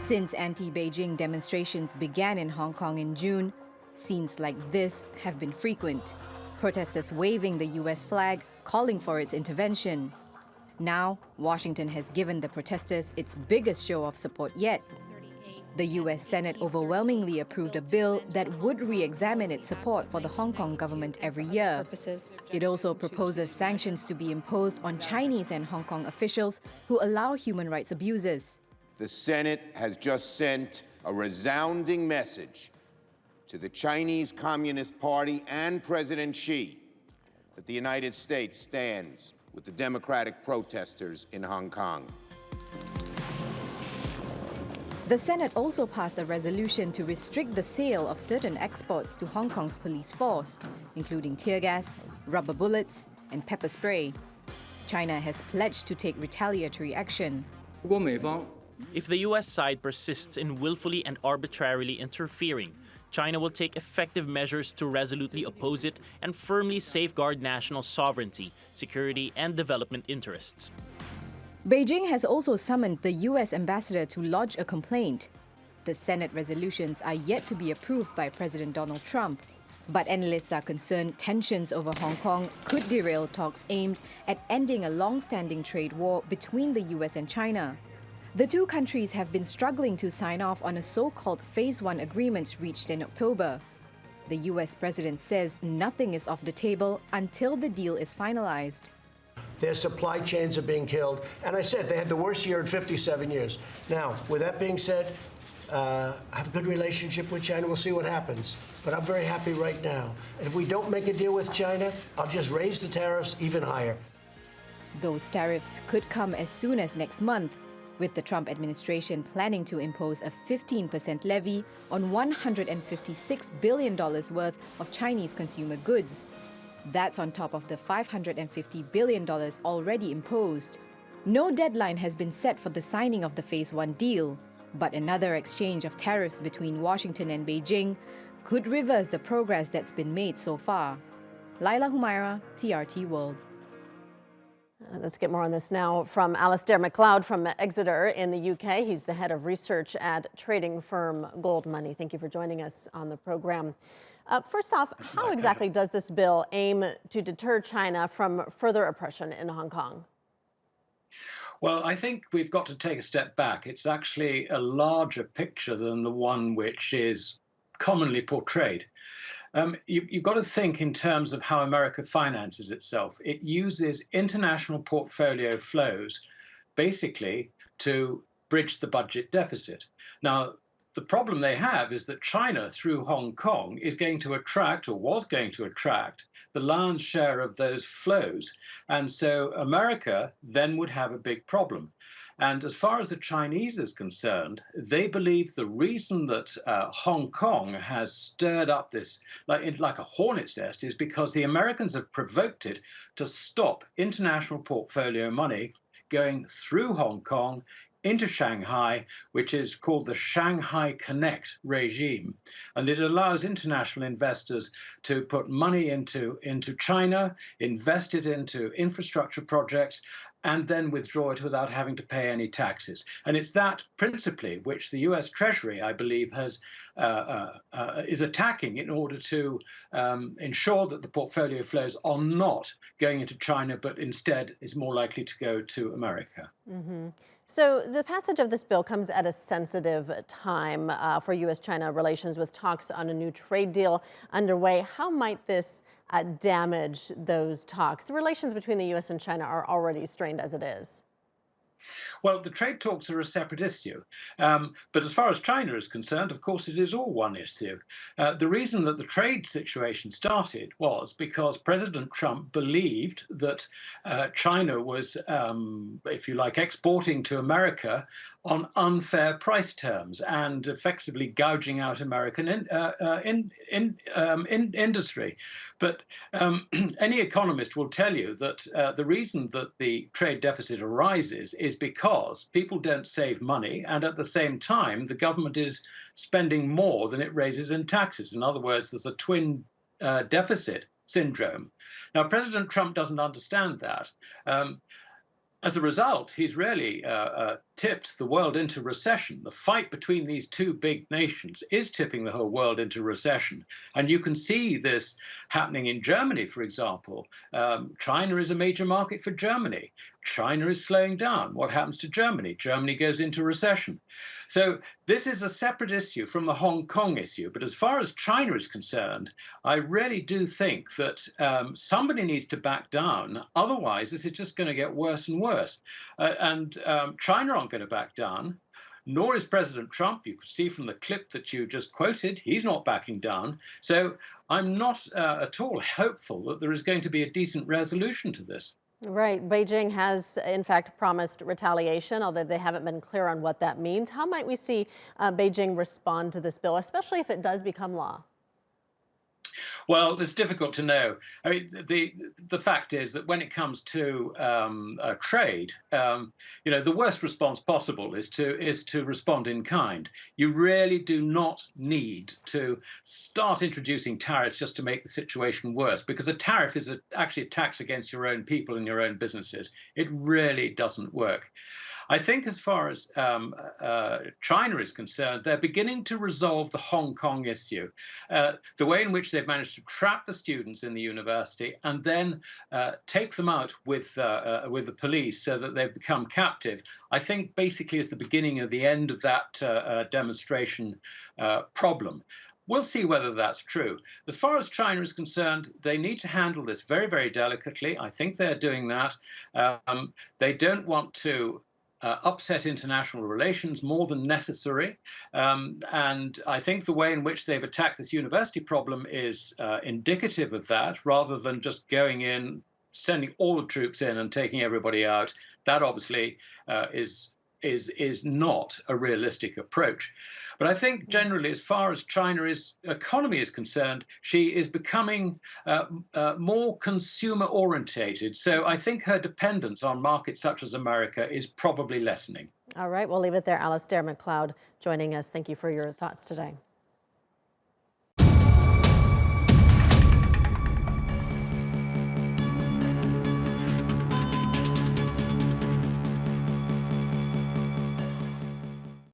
Since anti-Beijing demonstrations began in Hong Kong in June, scenes like this have been frequent. Protesters waving the US flag, calling for its intervention. Now, Washington has given the protesters its biggest show of support yet. The US Senate overwhelmingly approved a bill that would re-examine its support for the Hong Kong government every year. It also proposes sanctions to be imposed on Chinese and Hong Kong officials who allow human rights abuses. The Senate has just sent a resounding message to the Chinese Communist Party and President Xi that the United States stands with the democratic protesters in Hong Kong. The Senate also passed a resolution to restrict the sale of certain exports to Hong Kong's police force, including tear gas, rubber bullets, and pepper spray. China has pledged to take retaliatory action. If the US side persists in willfully and arbitrarily interfering, China will take effective measures to resolutely oppose it and firmly safeguard national sovereignty, security, and development interests. Beijing has also summoned the US ambassador to lodge a complaint. The Senate resolutions are yet to be approved by President Donald Trump, but analysts are concerned tensions over Hong Kong could derail talks aimed at ending a long-standing trade war between the US and China. The two countries have been struggling to sign off on a so-called Phase 1 agreement reached in October. The US president says nothing is off the table until the deal is finalized. Their supply chains are being killed. And I said they had the worst year in 57 years. Now, with that being said, I have a good relationship with China. We'll see what happens. But I'm very happy right now. And if we don't make a deal with China, I'll just raise the tariffs even higher. Those tariffs could come as soon as next month, with the Trump administration planning to impose a 15% levy on $156 billion worth of Chinese consumer goods. That's on top of the $550 billion already imposed. No deadline has been set for the signing of the Phase 1 deal, but another exchange of tariffs between Washington and Beijing could reverse the progress that's been made so far. Laila Humairah, TRT World. Let's get more on this now from Alasdair Macleod from Exeter in the UK. He's the head of research at trading firm Goldmoney. Thank you for joining us on the program. First off, how exactly does this bill aim to deter China from further oppression in Hong Kong? Well, I think we've got to take a step back. It's actually a larger picture than the one which is commonly portrayed. You've got to think in terms of how America finances itself. It uses international portfolio flows basically to bridge the budget deficit. Now, the problem they have is that China, through Hong Kong, is going to attract, or was going to attract, the lion's share of those flows. And so America then would have a big problem. And as far as the Chinese is concerned, they believe the reason that Hong Kong has stirred up this like a hornet's nest is because the Americans have provoked it to stop international portfolio money going through Hong Kong into Shanghai, which is called the Shanghai Connect regime. And it allows international investors to put money into China, invest it into infrastructure projects, and then withdraw it without having to pay any taxes. And it's that principally which the US Treasury, I believe, is attacking in order to ensure that the portfolio flows are not going into China, but instead is more likely to go to America. Mm-hmm. So the passage of this bill comes at a sensitive time for US-China relations, with talks on a new trade deal underway. How might this damage those talks? The relations between the US and China are already strained as it is. Well, the trade talks are a separate issue. But as far as China is concerned, of course, it is all one issue. The reason that the trade situation started was because President Trump believed that China was, if you like, exporting to America on unfair price terms and effectively gouging out American industry. But any economist will tell you that the reason that the trade deficit arises is because people don't save money, and at the same time, the government is spending more than it raises in taxes. In other words, there's a twin deficit syndrome. Now, President Trump doesn't understand that. As a result, he's really tipped the world into recession. The fight between these two big nations is tipping the whole world into recession. And you can see this happening in Germany, for example. China is a major market for Germany. China is slowing down. What happens to Germany? Germany goes into recession. So this is a separate issue from the Hong Kong issue. But as far as China is concerned, I really do think that somebody needs to back down. Otherwise, this is just going to get worse and worse. China aren't going to back down, nor is President Trump. You could see from the clip that you just quoted, he's not backing down. So I'm not at all hopeful that there is going to be a decent resolution to this. Right. Beijing has, in fact, promised retaliation, although they haven't been clear on what that means. How might we see Beijing respond to this bill, especially if it does become law? Well, it's difficult to know. I mean, the fact is that when it comes to trade, the worst response possible is to respond in kind. You really do not need to start introducing tariffs just to make the situation worse, because a tariff is actually a tax against your own people and your own businesses. It really doesn't work. I think as far as China is concerned, they're beginning to resolve the Hong Kong issue. The way in which they've managed to trap the students in the university and then take them out with the police so that they've become captive, I think basically is the beginning of the end of that demonstration problem. We'll see whether that's true. As far as China is concerned, they need to handle this very, very delicately. I think they're doing that. They don't want to upset international relations more than necessary. And I think the way in which they've attacked this university problem is indicative of that, rather than just going in, sending all the troops in and taking everybody out. That obviously is not a realistic approach. But I think generally, as far as China's economy is concerned, she is becoming more consumer orientated. So I think her dependence on markets such as America is probably lessening. All right, we'll leave it there. Alasdair Macleod joining us. Thank you for your thoughts today.